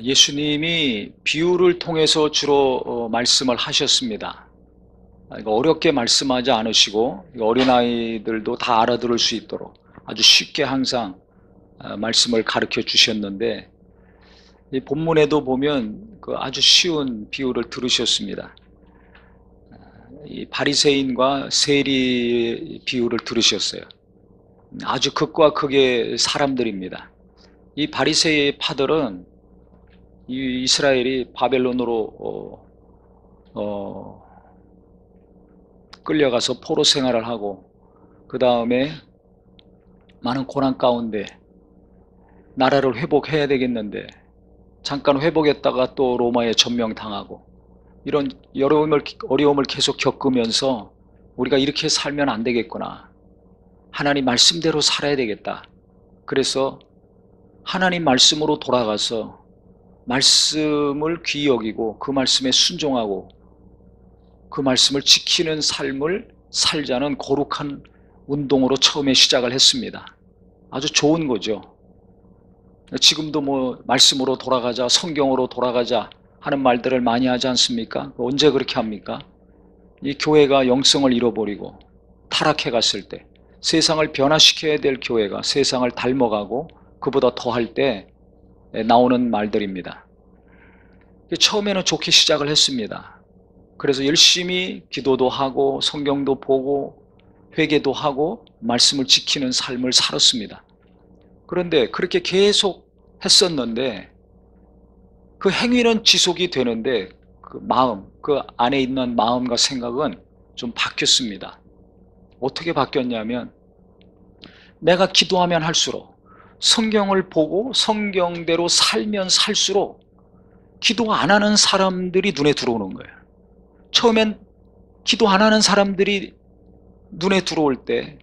예수님이 비유를 통해서 주로 말씀을 하셨습니다. 이거 어렵게 말씀하지 않으시고 어린아이들도 다 알아들을 수 있도록 아주 쉽게 항상 말씀을 가르쳐 주셨는데, 이 본문에도 보면 그 아주 쉬운 비유를 들으셨습니다. 이 바리새인과 세리 비유를 들으셨어요. 아주 극과 극의 사람들입니다. 이 바리새의 파들은 이 이스라엘이 바벨론으로 끌려가서 포로 생활을 하고, 그 다음에 많은 고난 가운데 나라를 회복해야 되겠는데 잠깐 회복했다가 또 로마에 점령당하고, 이런 어려움을 계속 겪으면서 우리가 이렇게 살면 안 되겠구나, 하나님 말씀대로 살아야 되겠다. 그래서 하나님 말씀으로 돌아가서 말씀을 귀히 여기고 그 말씀에 순종하고 그 말씀을 지키는 삶을 살자는 거룩한 운동으로 처음에 시작을 했습니다. 아주 좋은 거죠. 지금도 말씀으로 돌아가자, 성경으로 돌아가자 하는 말들을 많이 하지 않습니까? 언제 그렇게 합니까? 이 교회가 영성을 잃어버리고 타락해 갔을 때, 세상을 변화시켜야 될 교회가 세상을 닮아가고 그보다 더할 때 나오는 말들입니다. 처음에는 좋게 시작을 했습니다. 그래서 열심히 기도도 하고 성경도 보고 회개도 하고 말씀을 지키는 삶을 살았습니다. 그런데 그렇게 계속 했었는데 그 행위는 지속이 되는데 그 마음, 그 안에 있는 마음과 생각은 좀 바뀌었습니다. 어떻게 바뀌었냐면, 내가 기도하면 할수록, 성경을 보고 성경대로 살면 살수록 기도 안 하는 사람들이 눈에 들어오는 거예요. 처음엔 기도 안 하는 사람들이 눈에 들어올 때,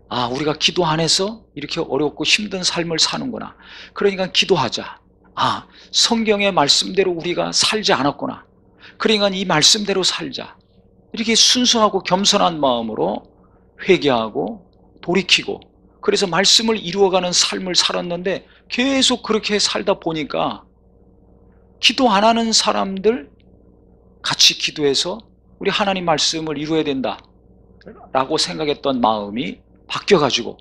아, 우리가 기도 안 해서 이렇게 어렵고 힘든 삶을 사는구나. 그러니까 기도하자. 아, 성경의 말씀대로 우리가 살지 않았구나. 그러니까 이 말씀대로 살자. 이렇게 순수하고 겸손한 마음으로 회개하고 돌이키고, 그래서 말씀을 이루어가는 삶을 살았는데, 계속 그렇게 살다 보니까 기도 안 하는 사람들 같이 기도해서 우리 하나님 말씀을 이루어야 된다 라고 생각했던 마음이 바뀌어가지고,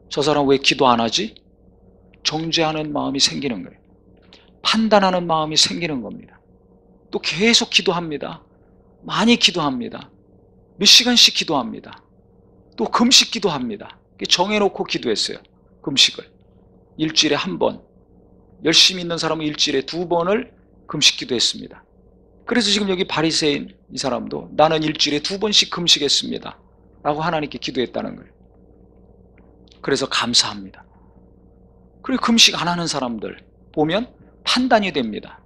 저 사람 왜 기도 안 하지? 정죄하는 마음이 생기는 거예요. 판단하는 마음이 생기는 겁니다. 또 계속 기도합니다. 많이 기도합니다. 몇 시간씩 기도합니다. 또 금식 기도합니다. 정해놓고 기도했어요. 금식을 일주일에 한 번, 열심히 있는 사람은 일주일에 2번을 금식 기도했습니다. 그래서 지금 여기 바리새인 이 사람도 나는 일주일에 2번씩 금식했습니다 라고 하나님께 기도했다는 거예요. 그래서 감사합니다. 그리고 금식 안 하는 사람들 보면 판단이 됩니다.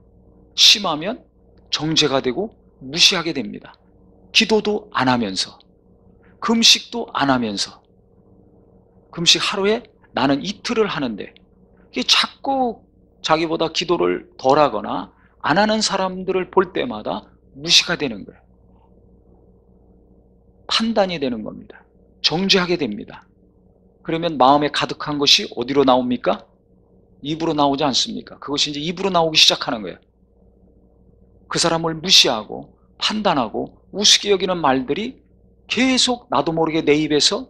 심하면 정죄가 되고 무시하게 됩니다. 기도도 안 하면서, 금식도 안 하면서, 금식 하루에 나는 이틀을 하는데, 이게 자꾸 자기보다 기도를 덜 하거나 안 하는 사람들을 볼 때마다 무시가 되는 거예요. 판단이 되는 겁니다. 정죄하게 됩니다. 그러면 마음에 가득한 것이 어디로 나옵니까? 입으로 나오지 않습니까? 그것이 이제 입으로 나오기 시작하는 거예요. 그 사람을 무시하고 판단하고 우습게 여기는 말들이 계속 나도 모르게 내 입에서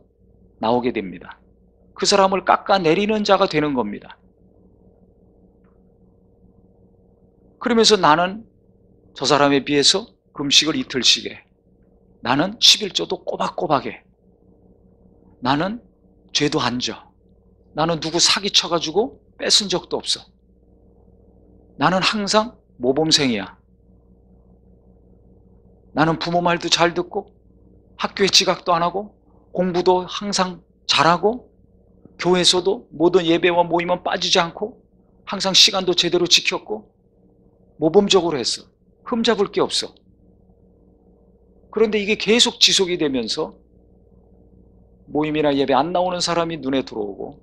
나오게 됩니다. 그 사람을 깎아내리는 자가 되는 겁니다. 그러면서 나는 저 사람에 비해서 금식을 이틀씩 해. 나는 11조도 꼬박꼬박해. 나는 죄도 안 져. 나는 누구 사기쳐가지고 뺏은 적도 없어. 나는 항상 모범생이야. 나는 부모 말도 잘 듣고 학교에 지각도 안 하고 공부도 항상 잘하고 교회에서도 모든 예배와 모임은 빠지지 않고 항상 시간도 제대로 지켰고 모범적으로 했어. 흠잡을 게 없어. 그런데 이게 계속 지속이 되면서 모임이나 예배 안 나오는 사람이 눈에 들어오고,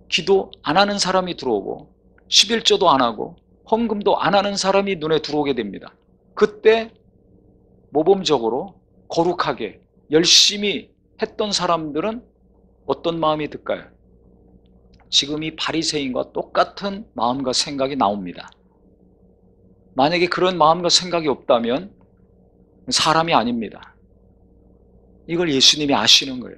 기도 안 하는 사람이 들어오고, 11조도 안 하고 헌금도 안 하는 사람이 눈에 들어오게 됩니다. 그때 모범적으로 거룩하게 열심히 했던 사람들은 어떤 마음이 들까요? 지금 이 바리새인과 똑같은 마음과 생각이 나옵니다. 만약에 그런 마음과 생각이 없다면 사람이 아닙니다. 이걸 예수님이 아시는 거예요.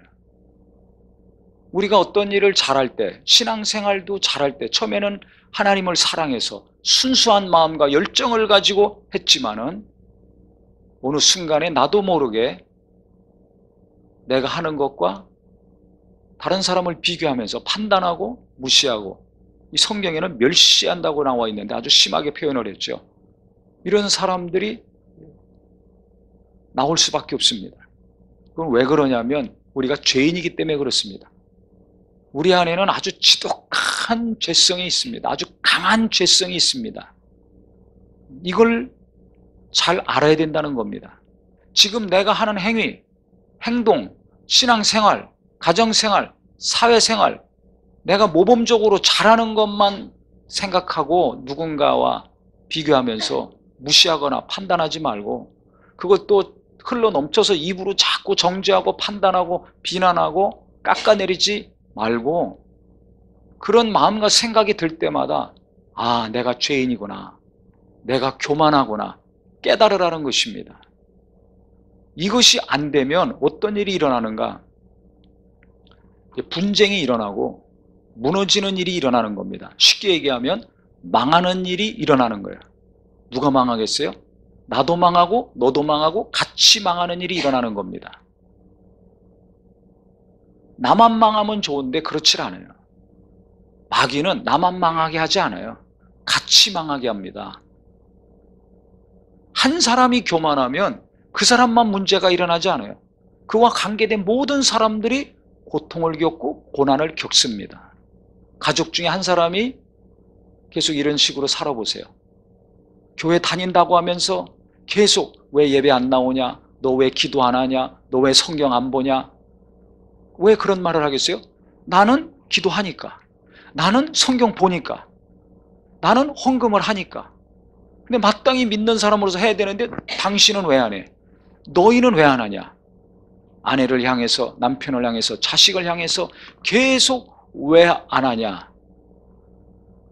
우리가 어떤 일을 잘할 때, 신앙생활도 잘할 때 처음에는 하나님을 사랑해서 순수한 마음과 열정을 가지고 했지만은 어느 순간에 나도 모르게 내가 하는 것과 다른 사람을 비교하면서 판단하고 무시하고, 이 성경에는 멸시한다고 나와 있는데 아주 심하게 표현을 했죠. 이런 사람들이 나올 수밖에 없습니다. 그건 왜 그러냐면 우리가 죄인이기 때문에 그렇습니다. 우리 안에는 아주 지독한 죄성이 있습니다. 아주 강한 죄성이 있습니다. 이걸 잘 알아야 된다는 겁니다. 지금 내가 하는 행위, 행동, 신앙생활, 가정생활, 사회생활, 내가 모범적으로 잘하는 것만 생각하고 누군가와 비교하면서 무시하거나 판단하지 말고, 그것도 흘러 넘쳐서 입으로 자꾸 정죄하고 판단하고 비난하고 깎아내리지 말고, 그런 마음과 생각이 들 때마다 아, 내가 죄인이구나, 내가 교만하구나 깨달으라는 것입니다. 이것이 안 되면 어떤 일이 일어나는가? 분쟁이 일어나고 무너지는 일이 일어나는 겁니다. 쉽게 얘기하면 망하는 일이 일어나는 거예요. 누가 망하겠어요? 나도 망하고 너도 망하고 같이 망하는 일이 일어나는 겁니다. 나만 망하면 좋은데 그렇지 않아요. 마귀는 나만 망하게 하지 않아요. 같이 망하게 합니다. 한 사람이 교만하면 그 사람만 문제가 일어나지 않아요. 그와 관계된 모든 사람들이 고통을 겪고 고난을 겪습니다. 가족 중에 한 사람이 계속 이런 식으로 살아보세요. 교회 다닌다고 하면서 계속 왜 예배 안 나오냐, 너 왜 기도 안 하냐, 너 왜 성경 안 보냐. 왜 그런 말을 하겠어요? 나는 기도하니까, 나는 성경 보니까, 나는 헌금을 하니까. 근데 마땅히 믿는 사람으로서 해야 되는데 당신은 왜 안 해? 너희는 왜 안 하냐? 아내를 향해서, 남편을 향해서, 자식을 향해서 계속 왜 안 하냐?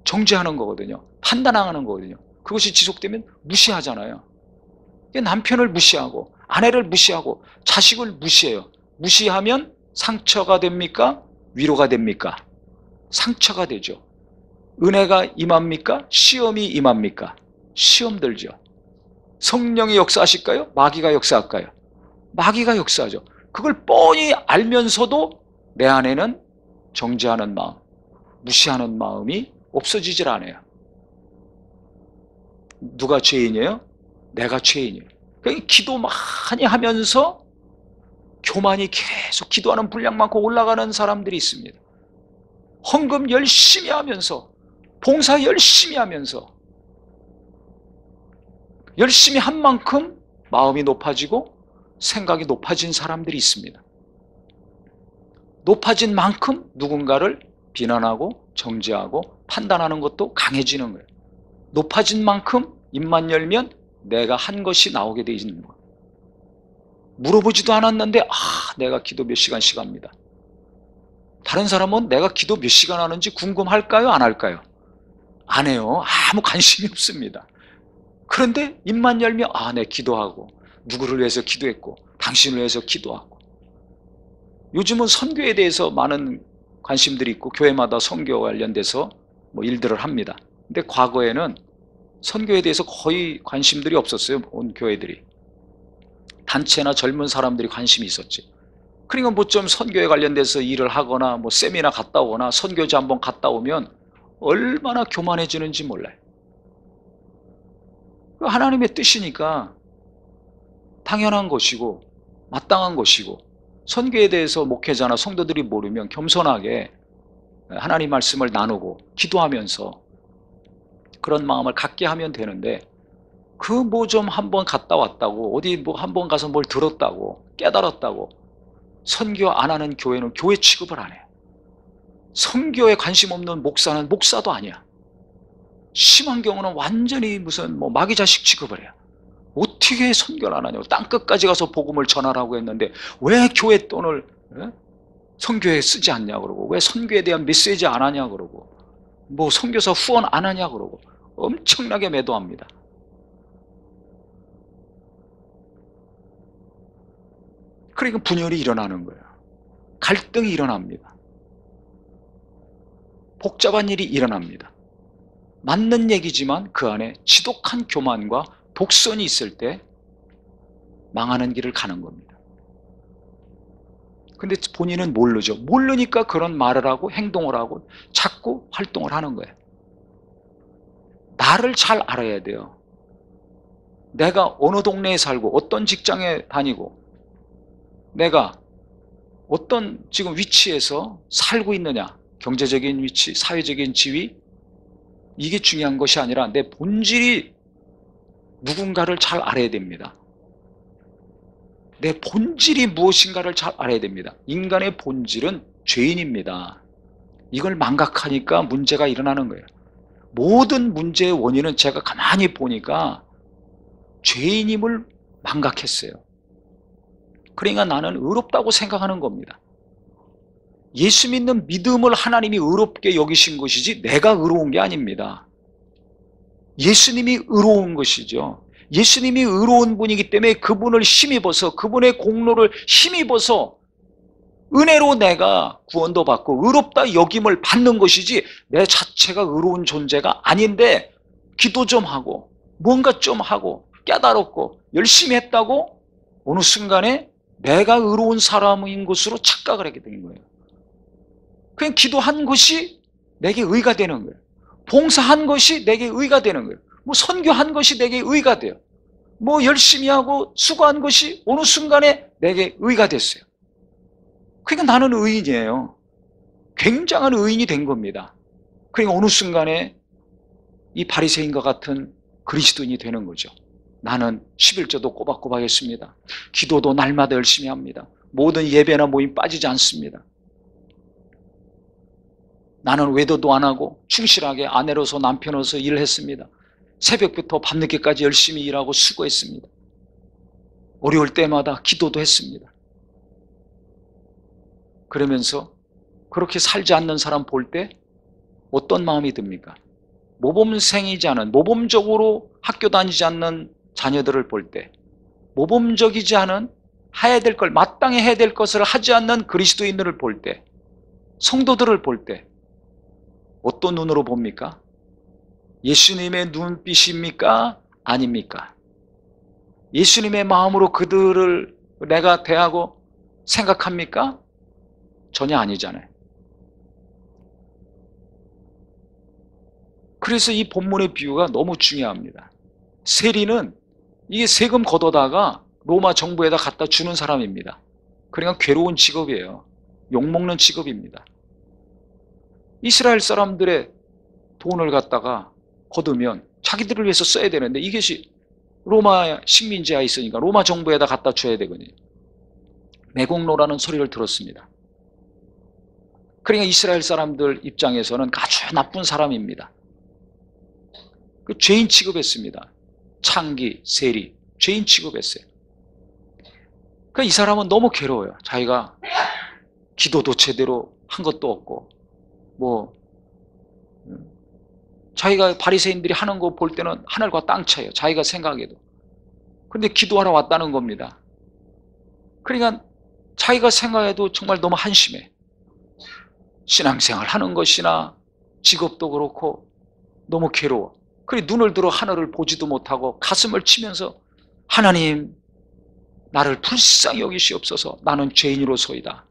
정죄하는 거거든요. 판단하는 거거든요. 그것이 지속되면 무시하잖아요. 남편을 무시하고 아내를 무시하고 자식을 무시해요. 무시하면 상처가 됩니까? 위로가 됩니까? 상처가 되죠. 은혜가 임합니까? 시험이 임합니까? 시험 들죠. 성령이 역사하실까요? 마귀가 역사할까요? 마귀가 역사하죠. 그걸 뻔히 알면서도 내 안에는 정죄하는 마음, 무시하는 마음이 없어지질 않아요. 누가 죄인이에요? 내가 죄인이에요. 그러니까 기도 많이 하면서 교만이 계속, 기도하는 분량 많고 올라가는 사람들이 있습니다. 헌금 열심히 하면서, 봉사 열심히 하면서, 열심히 한 만큼 마음이 높아지고 생각이 높아진 사람들이 있습니다. 높아진 만큼 누군가를 비난하고 정죄하고 판단하는 것도 강해지는 거예요. 높아진 만큼 입만 열면 내가 한 것이 나오게 되어 있는 거예요. 물어보지도 않았는데 내가 기도 몇 시간씩 합니다. 다른 사람은 내가 기도 몇 시간 하는지 궁금할까요? 안 할까요? 안 해요. 아무 관심이 없습니다. 그런데 입만 열면 내 기도하고, 누구를 위해서 기도했고, 당신을 위해서 기도하고. 요즘은 선교에 대해서 많은 관심들이 있고 교회마다 선교 관련돼서 일들을 합니다. 근데 과거에는 선교에 대해서 거의 관심들이 없었어요. 온 교회들이. 단체나 젊은 사람들이 관심이 있었지. 그러니까 좀 선교에 관련돼서 일을 하거나 세미나 갔다 오거나 선교지 한번 갔다 오면 얼마나 교만해지는지 몰라요. 하나님의 뜻이니까 당연한 것이고 마땅한 것이고, 선교에 대해서 목회자나 성도들이 모르면 겸손하게 하나님 말씀을 나누고 기도하면서 그런 마음을 갖게 하면 되는데, 그 좀 한번 갔다 왔다고, 어디 한번 가서 뭘 들었다고, 깨달았다고 선교 안 하는 교회는 교회 취급을 안 해요. 선교에 관심 없는 목사는 목사도 아니야. 심한 경우는 완전히 무슨 마귀 자식 취급을 해요. 어떻게 선교를 안 하냐고, 땅끝까지 가서 복음을 전하라고 했는데 왜 교회 돈을 선교에 쓰지 않냐 그러고, 왜 선교에 대한 메시지 안 하냐 그러고, 뭐 선교사 후원 안 하냐 그러고 엄청나게 매도합니다. 그러니까 분열이 일어나는 거예요. 갈등이 일어납니다. 복잡한 일이 일어납니다. 맞는 얘기지만 그 안에 지독한 교만과 독선이 있을 때 망하는 길을 가는 겁니다. 근데 본인은 모르죠. 모르니까 그런 말을 하고 행동을 하고 자꾸 활동을 하는 거예요. 나를 잘 알아야 돼요. 내가 어느 동네에 살고 어떤 직장에 다니고 내가 어떤 지금 위치에서 살고 있느냐, 경제적인 위치, 사회적인 지위, 이게 중요한 것이 아니라 내 본질이 누군가를 잘 알아야 됩니다. 내 본질이 무엇인가를 잘 알아야 됩니다. 인간의 본질은 죄인입니다. 이걸 망각하니까 문제가 일어나는 거예요. 모든 문제의 원인은 제가 가만히 보니까 죄인임을 망각했어요. 그러니까 나는 의롭다고 생각하는 겁니다. 예수 믿는 믿음을 하나님이 의롭게 여기신 것이지 내가 의로운 게 아닙니다. 예수님이 의로운 것이죠. 예수님이 의로운 분이기 때문에 그분을 힘입어서, 그분의 공로를 힘입어서 은혜로 내가 구원도 받고 의롭다 여김을 받는 것이지 내 자체가 의로운 존재가 아닌데, 기도 좀 하고 뭔가 좀 하고 깨달았고 열심히 했다고 어느 순간에 내가 의로운 사람인 것으로 착각을 하게 된 거예요. 그냥 기도한 것이 내게 의가 되는 거예요. 봉사한 것이 내게 의가 되는 거예요. 뭐 선교한 것이 내게 의가 돼요. 뭐 열심히 하고 수고한 것이 어느 순간에 내게 의가 됐어요. 그러니까 나는 의인이에요. 굉장한 의인이 된 겁니다. 그러니까 어느 순간에 이 바리새인과 같은 그리스도인이 되는 거죠. 나는 11조도 꼬박꼬박 했습니다. 기도도 날마다 열심히 합니다. 모든 예배나 모임 빠지지 않습니다. 나는 외도도 안 하고 충실하게 아내로서 남편으로서 일을 했습니다. 새벽부터 밤늦게까지 열심히 일하고 수고했습니다. 어려울 때마다 기도도 했습니다. 그러면서 그렇게 살지 않는 사람 볼 때 어떤 마음이 듭니까? 모범생이지 않은, 모범적으로 학교 다니지 않는 자녀들을 볼 때, 모범적이지 않은, 해야 될 걸, 마땅히 해야 될 것을 하지 않는 그리스도인들을 볼 때, 성도들을 볼 때 어떤 눈으로 봅니까? 예수님의 눈빛입니까? 아닙니까? 예수님의 마음으로 그들을 내가 대하고 생각합니까? 전혀 아니잖아요. 그래서 이 본문의 비유가 너무 중요합니다. 세리는 이게 세금 걷어다가 로마 정부에다 갖다 주는 사람입니다. 그러니까 괴로운 직업이에요. 욕먹는 직업입니다. 이스라엘 사람들의 돈을 갖다가 거두면 자기들을 위해서 써야 되는데 이것이 로마 식민지하에 있으니까 로마 정부에다 갖다 줘야 되거든요. 매국노라는 소리를 들었습니다. 그러니까 이스라엘 사람들 입장에서는 아주 나쁜 사람입니다. 그 죄인 취급했습니다. 창기, 세리, 죄인 취급했어요. 그러니까 이 사람은 너무 괴로워요. 자기가 기도도 제대로 한 것도 없고, 자기가 바리새인들이 하는 거 볼 때는 하늘과 땅 차이에요. 자기가 생각해도. 근데 기도하러 왔다는 겁니다. 그러니까 자기가 생각해도 정말 너무 한심해. 신앙생활 하는 것이나 직업도 그렇고 너무 괴로워. 그래 눈을 들어 하늘을 보지도 못하고 가슴을 치면서 하나님 나를 불쌍히 여기시옵소서, 나는 죄인으로소이다.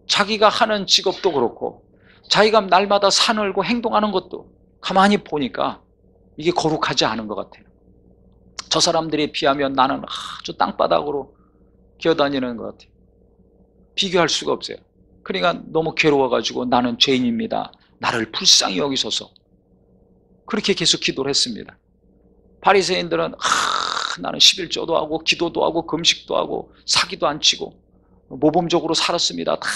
자기가 하는 직업도 그렇고 자기가 날마다 사늘고 행동하는 것도 가만히 보니까 이게 거룩하지 않은 것 같아요. 저 사람들에 비하면 나는 아주 땅바닥으로 기어다니는 것 같아요. 비교할 수가 없어요. 그러니까 너무 괴로워가지고 나는 죄인입니다, 나를 불쌍히 여기소서, 그렇게 계속 기도를 했습니다. 바리새인들은 나는 11조도 하고 기도도 하고 금식도 하고 사기도 안 치고 모범적으로 살았습니다. 다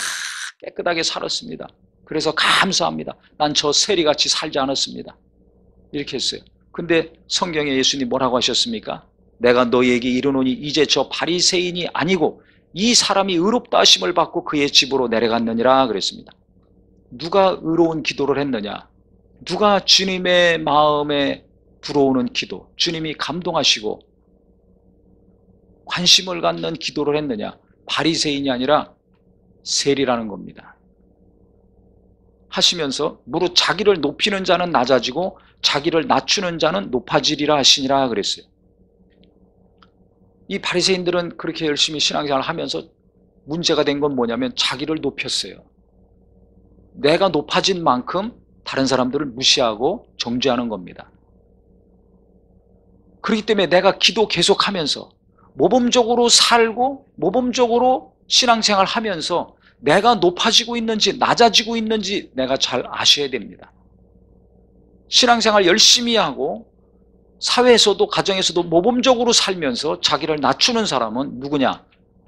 깨끗하게 살았습니다. 그래서 감사합니다. 난 저 세리같이 살지 않았습니다. 이렇게 했어요. 근데 성경에 예수님이 뭐라고 하셨습니까? 내가 너희에게 이르노니 이제 저 바리새인이 아니고 이 사람이 의롭다 하심을 받고 그의 집으로 내려갔느니라 그랬습니다. 누가 의로운 기도를 했느냐? 누가 주님의 마음에 들어오는 기도, 주님이 감동하시고 관심을 갖는 기도를 했느냐? 바리새인이 아니라 세리라는 겁니다. 하시면서 무릇 자기를 높이는 자는 낮아지고 자기를 낮추는 자는 높아지리라 하시니라 그랬어요. 이 바리새인들은 그렇게 열심히 신앙생활을 하면서 문제가 된 건 뭐냐면 자기를 높였어요. 내가 높아진 만큼 다른 사람들을 무시하고 정죄하는 겁니다. 그렇기 때문에 내가 기도 계속하면서 모범적으로 살고 모범적으로 신앙생활 하면서 내가 높아지고 있는지 낮아지고 있는지 내가 잘 아셔야 됩니다. 신앙생활 열심히 하고 사회에서도 가정에서도 모범적으로 살면서 자기를 낮추는 사람은 누구냐?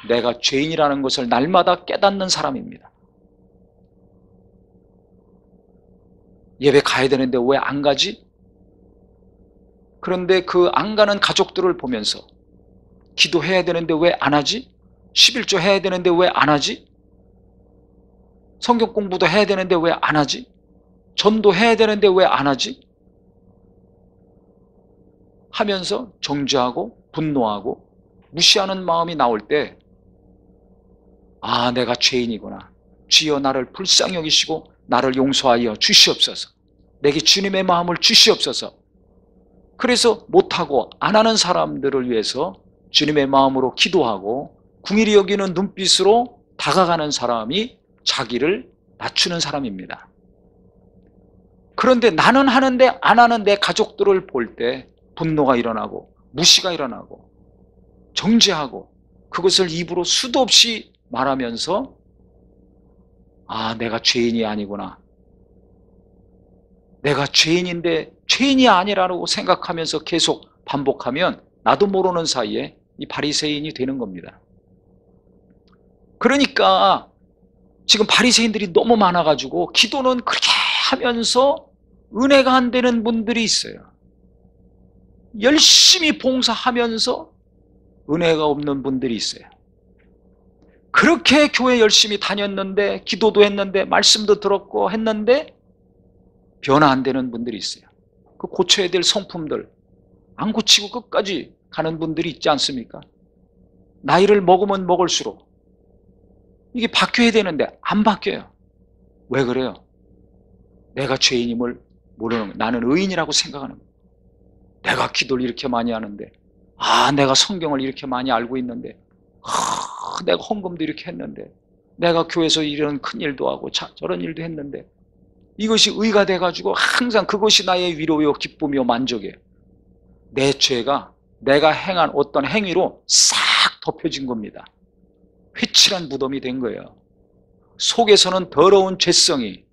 내가 죄인이라는 것을 날마다 깨닫는 사람입니다. 예배 가야 되는데 왜 안 가지? 그런데 그 안 가는 가족들을 보면서 기도해야 되는데 왜 안 하지? 11조 해야 되는데 왜 안 하지? 성경 공부도 해야 되는데 왜 안 하지? 전도 해야 되는데 왜 안 하지? 하면서 정죄하고 분노하고 무시하는 마음이 나올 때 아, 내가 죄인이구나. 주여 나를 불쌍히 여기시고 나를 용서하여 주시옵소서. 내게 주님의 마음을 주시옵소서. 그래서 못하고 안 하는 사람들을 위해서 주님의 마음으로 기도하고 긍휼히 여기는 눈빛으로 다가가는 사람이 자기를 낮추는 사람입니다. 그런데 나는 하는데 안 하는 내 가족들을 볼 때 분노가 일어나고 무시가 일어나고 정죄하고 그것을 입으로 수도 없이 말하면서 아, 내가 죄인이 아니구나. 내가 죄인인데 죄인이 아니라고 생각하면서 계속 반복하면 나도 모르는 사이에 이 바리새인이 되는 겁니다. 그러니까 지금 바리새인들이 너무 많아가지고 기도는 그렇게 하면서 은혜가 안 되는 분들이 있어요. 열심히 봉사하면서 은혜가 없는 분들이 있어요. 그렇게 교회 열심히 다녔는데 기도도 했는데 말씀도 들었고 했는데 변화 안 되는 분들이 있어요. 그 고쳐야 될 성품들 안 고치고 끝까지 가는 분들이 있지 않습니까? 나이를 먹으면 먹을수록 이게 바뀌어야 되는데 안 바뀌어요. 왜 그래요? 내가 죄인임을 모르는 거예요. 나는 의인이라고 생각하는 거예요. 내가 기도를 이렇게 많이 하는데 아, 내가 성경을 이렇게 많이 알고 있는데 내가 헌금도 이렇게 했는데 내가 교회에서 이런 큰 일도 하고 저런 일도 했는데 이것이 의가 돼가지고 항상 그것이 나의 위로요 기쁨이요 만족이에요. 내 죄가 내가 행한 어떤 행위로 싹 덮여진 겁니다. 회칠한 무덤이 된 거예요. 속에서는 더러운 죄성이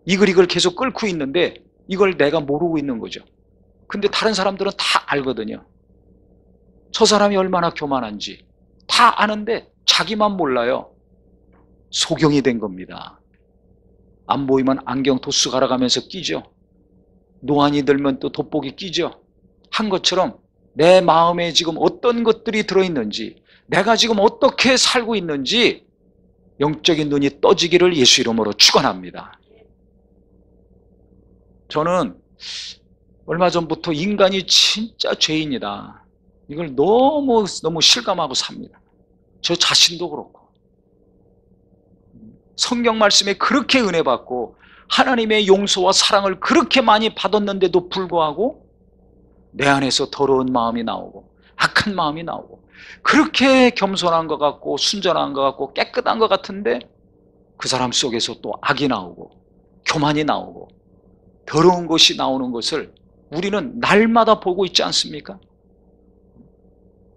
이글 계속 끓고 있는데 이걸 내가 모르고 있는 거죠. 근데 다른 사람들은 다 알거든요. 저 사람이 얼마나 교만한지 다 아는데 자기만 몰라요. 소경이 된 겁니다. 안 보이면 안경 도수 갈아가면서 끼죠. 노안이 들면 또 돋보기 끼죠. 한 것처럼 내 마음에 지금 어떤 것들이 들어있는지 내가 지금 어떻게 살고 있는지 영적인 눈이 떠지기를 예수 이름으로 축원합니다. 저는 얼마 전부터 인간이 진짜 죄인이다. 이걸 너무 실감하고 삽니다. 저 자신도 그렇고. 성경 말씀에 그렇게 은혜 받고 하나님의 용서와 사랑을 그렇게 많이 받았는데도 불구하고 내 안에서 더러운 마음이 나오고 악한 마음이 나오고 그렇게 겸손한 것 같고 순전한 것 같고 깨끗한 것 같은데 그 사람 속에서 또 악이 나오고 교만이 나오고 더러운 것이 나오는 것을 우리는 날마다 보고 있지 않습니까?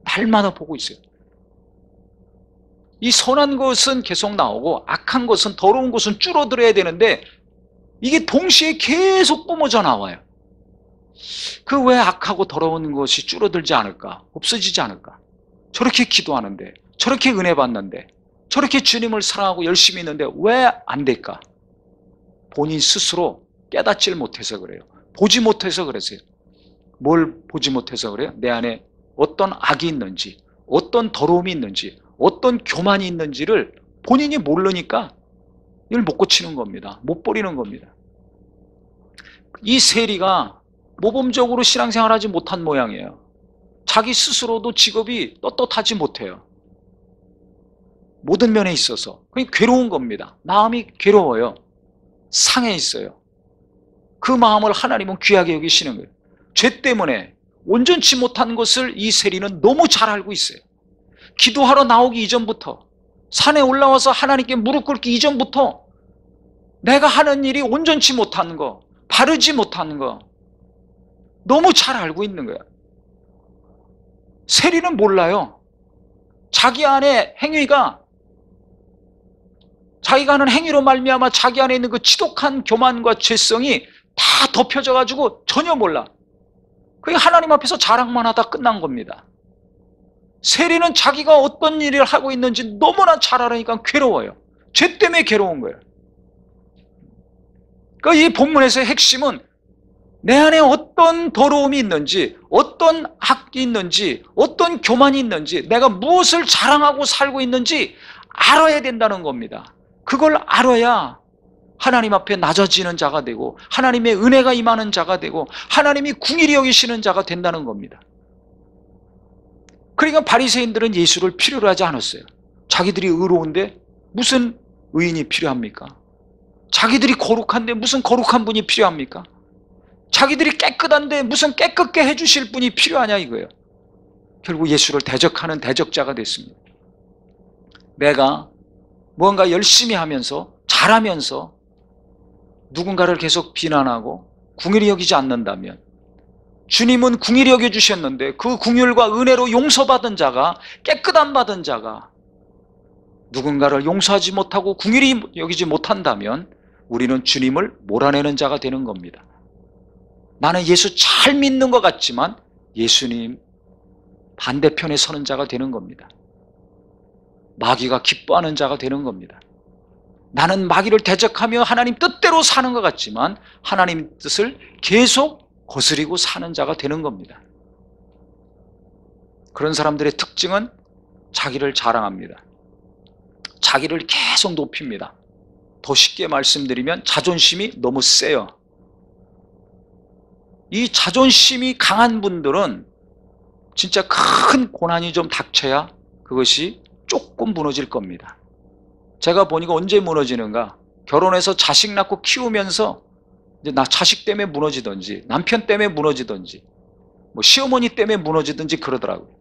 날마다 보고 있어요. 이 선한 것은 계속 나오고 악한 것은 더러운 것은 줄어들어야 되는데 이게 동시에 계속 뿜어져 나와요. 그 왜 악하고 더러운 것이 줄어들지 않을까? 없어지지 않을까? 저렇게 기도하는데 저렇게 은혜 받는데 저렇게 주님을 사랑하고 열심히 있는데 왜 안 될까? 본인 스스로 깨닫지를 못해서 그래요. 보지 못해서 그랬어요. 뭘 보지 못해서 그래요? 내 안에 어떤 악이 있는지 어떤 더러움이 있는지 어떤 교만이 있는지를 본인이 모르니까 이걸 못 고치는 겁니다. 못 버리는 겁니다. 이 세리가 모범적으로 신앙생활하지 못한 모양이에요. 자기 스스로도 직업이 떳떳하지 못해요. 모든 면에 있어서. 그게 괴로운 겁니다. 마음이 괴로워요. 상해 있어요. 그 마음을 하나님은 귀하게 여기시는 거예요. 죄 때문에 온전치 못한 것을 이 세리는 너무 잘 알고 있어요. 기도하러 나오기 이전부터, 산에 올라와서 하나님께 무릎 꿇기 이전부터 내가 하는 일이 온전치 못한 거, 바르지 못한 거 너무 잘 알고 있는 거야. 세리는 몰라요. 자기 안에 행위가, 자기가 하는 행위로 말미암아 자기 안에 있는 그 지독한 교만과 죄성이 다 덮여져 가지고 전혀 몰라. 그게 하나님 앞에서 자랑만 하다 끝난 겁니다. 세리는 자기가 어떤 일을 하고 있는지 너무나 잘 알으니까 괴로워요. 죄 때문에 괴로운 거예요. 그러니까 이 본문에서의 핵심은 내 안에 어떤 더러움이 있는지, 어떤 악이 있는지, 어떤 교만이 있는지, 내가 무엇을 자랑하고 살고 있는지 알아야 된다는 겁니다. 그걸 알아야 하나님 앞에 낮아지는 자가 되고 하나님의 은혜가 임하는 자가 되고 하나님이 궁일이 여기시는 자가 된다는 겁니다. 그러니까 바리새인들은 예수를 필요로 하지 않았어요. 자기들이 의로운데 무슨 의인이 필요합니까? 자기들이 거룩한데 무슨 거룩한 분이 필요합니까? 자기들이 깨끗한데 무슨 깨끗게 해주실 분이 필요하냐 이거예요. 결국 예수를 대적하는 대적자가 됐습니다. 내가 무언가 열심히 하면서 잘하면서 누군가를 계속 비난하고 궁일이 여기지 않는다면, 주님은 궁일이 여겨주셨는데 그 궁율과 은혜로 용서받은 자가, 깨끗함 받은 자가 누군가를 용서하지 못하고 궁일이 여기지 못한다면 우리는 주님을 몰아내는 자가 되는 겁니다. 나는 예수 잘 믿는 것 같지만 예수님 반대편에 서는 자가 되는 겁니다. 마귀가 기뻐하는 자가 되는 겁니다. 나는 마귀를 대적하며 하나님 뜻대로 사는 것 같지만 하나님 뜻을 계속 거스리고 사는 자가 되는 겁니다. 그런 사람들의 특징은 자기를 자랑합니다. 자기를 계속 높입니다. 더 쉽게 말씀드리면 자존심이 너무 세요. 이 자존심이 강한 분들은 진짜 큰 고난이 좀 닥쳐야 그것이 조금 무너질 겁니다. 제가 보니까 언제 무너지는가? 결혼해서 자식 낳고 키우면서 이제 나 자식 때문에 무너지든지 남편 때문에 무너지든지 뭐 시어머니 때문에 무너지든지 그러더라고요.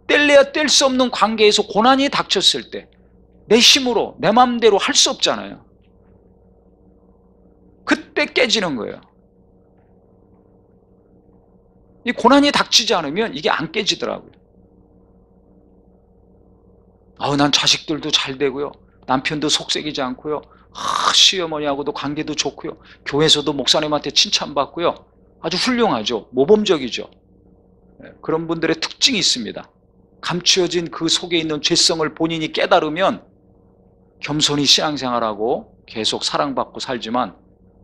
뗄래야 뗄 수 없는 관계에서 고난이 닥쳤을 때 내 힘으로 내 마음대로 할 수 없잖아요. 그때 깨지는 거예요. 이 고난이 닥치지 않으면 이게 안 깨지더라고요. 난 자식들도 잘 되고요. 남편도 속색이지 않고요. 시어머니하고도 관계도 좋고요. 교회에서도 목사님한테 칭찬받고요. 아주 훌륭하죠. 모범적이죠. 그런 분들의 특징이 있습니다. 감추어진 그 속에 있는 죄성을 본인이 깨달으면 겸손히 신앙생활하고 계속 사랑받고 살지만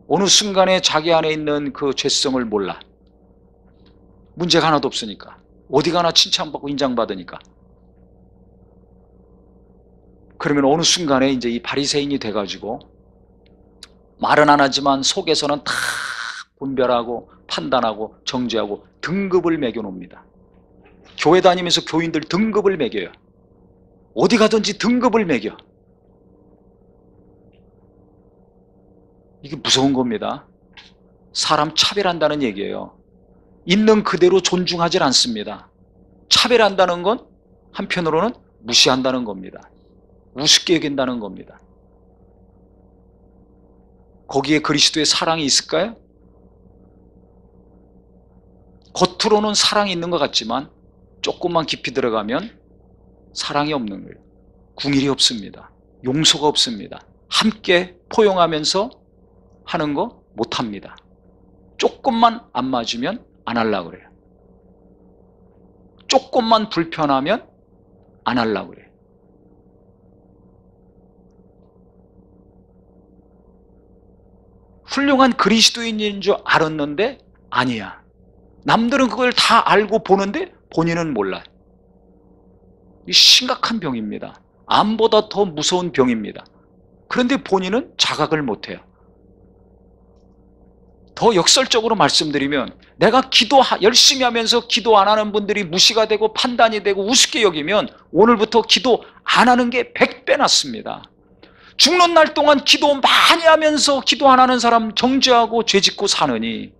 어느 순간에 자기 안에 있는 그 죄성을 몰라. 문제가 하나도 없으니까. 어디 가나 칭찬받고 인정받으니까. 그러면 어느 순간에 이제 이 바리새인이 돼가지고 말은 안 하지만 속에서는 다 분별하고 판단하고 정죄하고 등급을 매겨놓습니다. 교회 다니면서 교인들 등급을 매겨요. 어디 가든지 등급을 매겨. 이게 무서운 겁니다. 사람 차별한다는 얘기예요. 있는 그대로 존중하지 않습니다. 차별한다는 건 한편으로는 무시한다는 겁니다. 우습게 여긴다는 겁니다. 거기에 그리스도의 사랑이 있을까요? 겉으로는 사랑이 있는 것 같지만 조금만 깊이 들어가면 사랑이 없는 거예요. 궁일이 없습니다. 용서가 없습니다. 함께 포용하면서 하는 거 못합니다. 조금만 안 맞으면 안 하려고 그래요. 조금만 불편하면 안 하려고 그래요. 훌륭한 그리스도인인 줄 알았는데 아니야. 남들은 그걸 다 알고 보는데 본인은 몰라. 이 심각한 병입니다. 암보다 더 무서운 병입니다. 그런데 본인은 자각을 못해요. 더 역설적으로 말씀드리면 내가 열심히 하면서 기도 안 하는 분들이 무시가 되고 판단이 되고 우습게 여기면 오늘부터 기도 안 하는 게 100배 낫습니다. 죽는 날 동안 기도 많이 하면서 기도 안 하는 사람 정죄하고 죄짓고 사느니,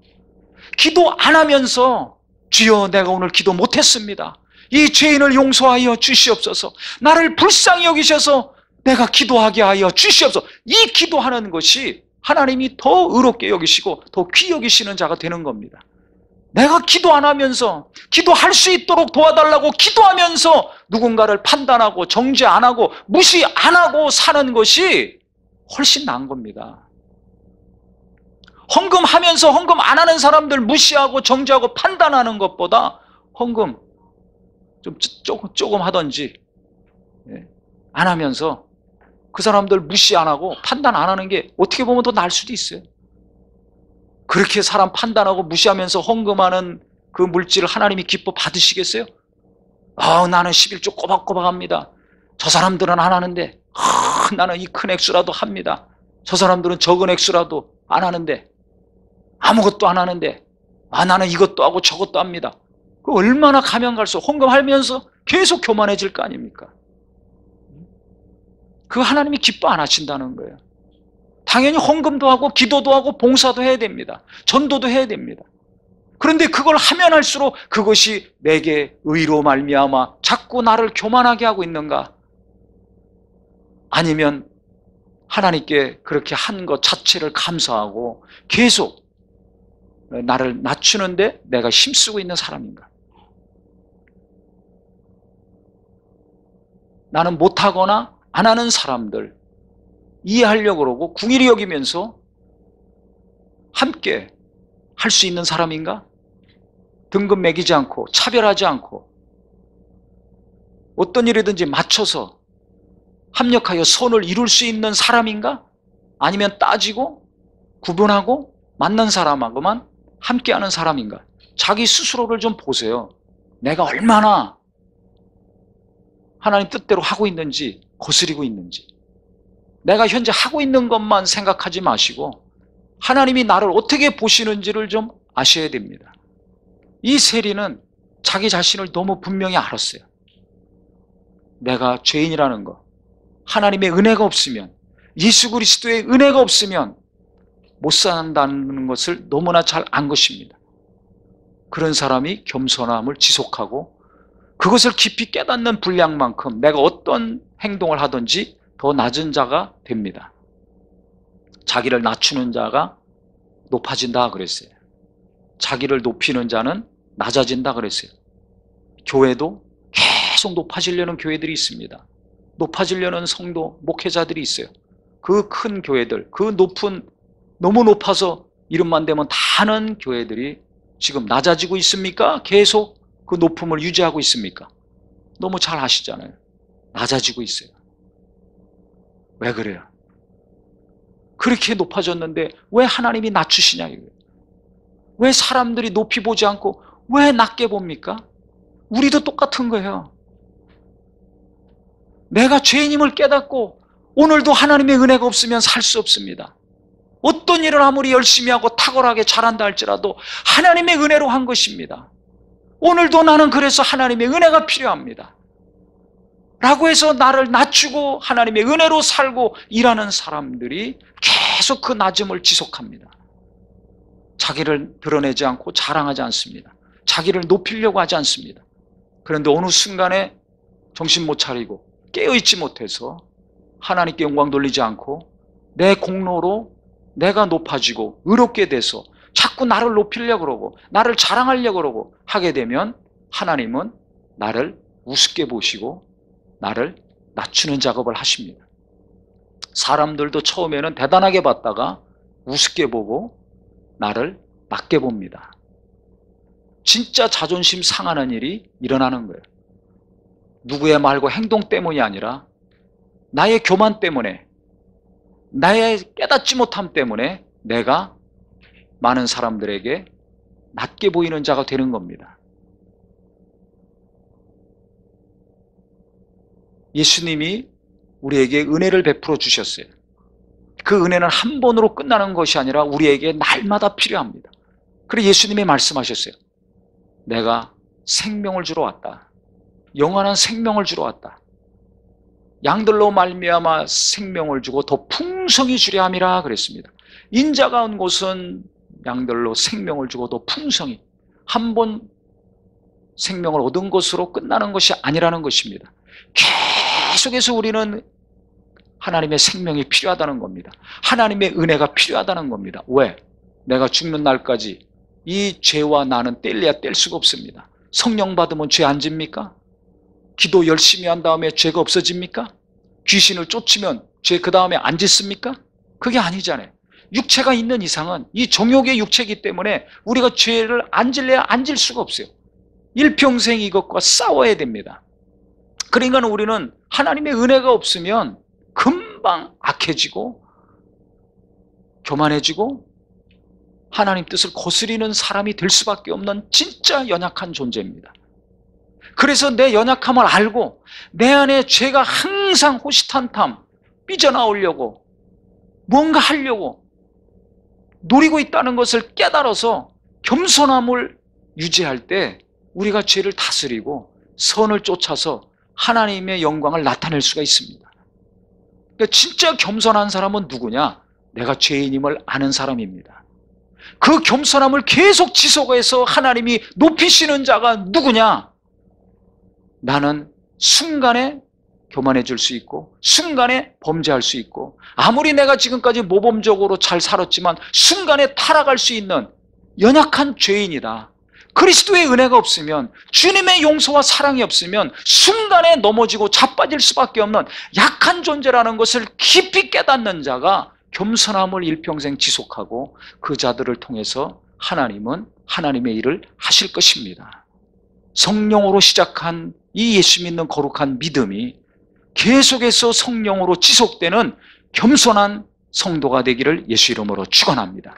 기도 안 하면서 주여 내가 오늘 기도 못했습니다, 이 죄인을 용서하여 주시옵소서, 나를 불쌍히 여기셔서 내가 기도하게 하여 주시옵소서, 이 기도하는 것이 하나님이 더 의롭게 여기시고 더 귀히 여기시는 자가 되는 겁니다. 내가 기도 안 하면서, 기도할 수 있도록 도와달라고 기도하면서 누군가를 판단하고 정죄 안 하고 무시 안 하고 사는 것이 훨씬 나은 겁니다. 헌금하면서 헌금 안 하는 사람들 무시하고 정죄하고 판단하는 것보다 헌금 조금 하든지 안 하면서 그 사람들 무시 안 하고 판단 안 하는 게 어떻게 보면 더 나을 수도 있어요. 그렇게 사람 판단하고 무시하면서 헌금하는 그 물질을 하나님이 기뻐 받으시겠어요? 나는 11조 꼬박꼬박 합니다. 저 사람들은 안 하는데 나는 이 큰 액수라도 합니다. 저 사람들은 적은 액수라도 안 하는데, 아무것도 안 하는데 나는 이것도 하고 저것도 합니다. 그 얼마나 가면 갈수록 헌금하면서 계속 교만해질 거 아닙니까? 그 하나님이 기뻐 안 하신다는 거예요. 당연히 헌금도 하고 기도도 하고 봉사도 해야 됩니다. 전도도 해야 됩니다. 그런데 그걸 하면 할수록 그것이 내게 의로 말미암아 자꾸 나를 교만하게 하고 있는가? 아니면 하나님께 그렇게 한 것 자체를 감사하고 계속 나를 낮추는데 내가 힘쓰고 있는 사람인가? 나는 못하거나 안 하는 사람들 이해하려고 그러고 궁일이 여기면서 함께 할 수 있는 사람인가? 등급 매기지 않고 차별하지 않고 어떤 일이든지 맞춰서 합력하여 선을 이룰 수 있는 사람인가? 아니면 따지고 구분하고 맞는 사람하고만 함께하는 사람인가? 자기 스스로를 좀 보세요. 내가 얼마나 하나님 뜻대로 하고 있는지, 거스리고 있는지. 내가 현재 하고 있는 것만 생각하지 마시고 하나님이 나를 어떻게 보시는지를 좀 아셔야 됩니다. 이 세리는 자기 자신을 너무 분명히 알았어요. 내가 죄인이라는 거, 하나님의 은혜가 없으면, 예수 그리스도의 은혜가 없으면 못 산다는 것을 너무나 잘 안 것입니다. 그런 사람이 겸손함을 지속하고 그것을 깊이 깨닫는 분량만큼 내가 어떤 행동을 하든지 더 낮은 자가 됩니다. 자기를 낮추는 자가 높아진다 그랬어요. 자기를 높이는 자는 낮아진다 그랬어요. 교회도 계속 높아지려는 교회들이 있습니다. 높아지려는 성도, 목회자들이 있어요. 그 큰 교회들, 그 너무 높아서 이름만 되면 다 하는 교회들이 지금 낮아지고 있습니까? 계속 그 높음을 유지하고 있습니까? 너무 잘 아시잖아요. 낮아지고 있어요. 왜 그래요? 그렇게 높아졌는데 왜 하나님이 낮추시냐 이거예요. 왜 사람들이 높이 보지 않고 왜 낮게 봅니까? 우리도 똑같은 거예요. 내가 죄인임을 깨닫고 오늘도 하나님의 은혜가 없으면 살 수 없습니다. 어떤 일을 아무리 열심히 하고 탁월하게 잘한다 할지라도 하나님의 은혜로 한 것입니다. 오늘도 나는 그래서 하나님의 은혜가 필요합니다. 라고 해서 나를 낮추고 하나님의 은혜로 살고 일하는 사람들이 계속 그 낮음을 지속합니다. 자기를 드러내지 않고 자랑하지 않습니다. 자기를 높이려고 하지 않습니다. 그런데 어느 순간에 정신 못 차리고 깨어있지 못해서 하나님께 영광 돌리지 않고 내 공로로 내가 높아지고 의롭게 돼서 자꾸 나를 높이려고 그러고 나를 자랑하려고 그러고 하게 되면 하나님은 나를 우습게 보시고 나를 낮추는 작업을 하십니다. 사람들도 처음에는 대단하게 봤다가 우습게 보고 나를 낮게 봅니다. 진짜 자존심 상하는 일이 일어나는 거예요. 누구의 말과 행동 때문이 아니라 나의 교만 때문에, 나의 깨닫지 못함 때문에 내가 많은 사람들에게 낮게 보이는 자가 되는 겁니다. 예수님이 우리에게 은혜를 베풀어 주셨어요. 그 은혜는 한 번으로 끝나는 것이 아니라 우리에게 날마다 필요합니다. 그래서 예수님이 말씀하셨어요. 내가 생명을 주러 왔다. 영원한 생명을 주러 왔다. 양들로 말미암아 생명을 주고 더 풍성히 주려 함이라 그랬습니다. 인자가 온 곳은 양들로 생명을 주고 더 풍성히, 한 번 생명을 얻은 것으로 끝나는 것이 아니라는 것입니다. 계속해서 우리는 하나님의 생명이 필요하다는 겁니다. 하나님의 은혜가 필요하다는 겁니다. 왜? 내가 죽는 날까지 이 죄와 나는 뗄래야 뗄 수가 없습니다. 성령 받으면 죄 안 집니까? 기도 열심히 한 다음에 죄가 없어집니까? 귀신을 쫓으면 죄 그 다음에 안 짓습니까? 그게 아니잖아요. 육체가 있는 이상은 이 정욕의 육체이기 때문에 우리가 죄를 안 질래야 안 질 수가 없어요. 일평생 이것과 싸워야 됩니다. 그러니까 우리는 하나님의 은혜가 없으면 금방 악해지고 교만해지고 하나님 뜻을 거스리는 사람이 될 수밖에 없는 진짜 연약한 존재입니다. 그래서 내 연약함을 알고 내 안에 죄가 항상 호시탄탐 삐져나오려고 뭔가 하려고 노리고 있다는 것을 깨달아서 겸손함을 유지할 때 우리가 죄를 다스리고 선을 쫓아서 하나님의 영광을 나타낼 수가 있습니다. 그러니까 진짜 겸손한 사람은 누구냐? 내가 죄인임을 아는 사람입니다. 그 겸손함을 계속 지속해서 하나님이 높이시는 자가 누구냐? 나는 순간에 교만해질 수 있고 순간에 범죄할 수 있고 아무리 내가 지금까지 모범적으로 잘 살았지만 순간에 타락할 수 있는 연약한 죄인이다. 그리스도의 은혜가 없으면, 주님의 용서와 사랑이 없으면 순간에 넘어지고 자빠질 수밖에 없는 약한 존재라는 것을 깊이 깨닫는 자가 겸손함을 일평생 지속하고 그 자들을 통해서 하나님은 하나님의 일을 하실 것입니다. 성령으로 시작한 이 예수 믿는 거룩한 믿음이 계속해서 성령으로 지속되는 겸손한 성도가 되기를 예수 이름으로 축원합니다.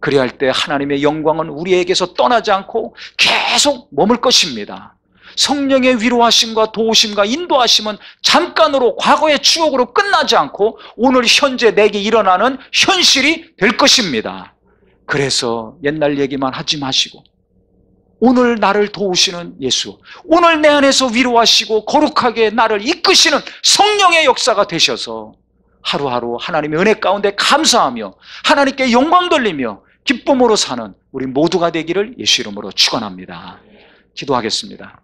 그래야 할 때 하나님의 영광은 우리에게서 떠나지 않고 계속 머물 것입니다. 성령의 위로하심과 도우심과 인도하심은 잠깐으로 과거의 추억으로 끝나지 않고 오늘 현재 내게 일어나는 현실이 될 것입니다. 그래서 옛날 얘기만 하지 마시고 오늘 나를 도우시는 예수, 오늘 내 안에서 위로하시고 거룩하게 나를 이끄시는 성령의 역사가 되셔서 하루하루 하나님의 은혜 가운데 감사하며 하나님께 영광 돌리며 기쁨으로 사는 우리 모두가 되기를 예수 이름으로 축원합니다. 기도하겠습니다.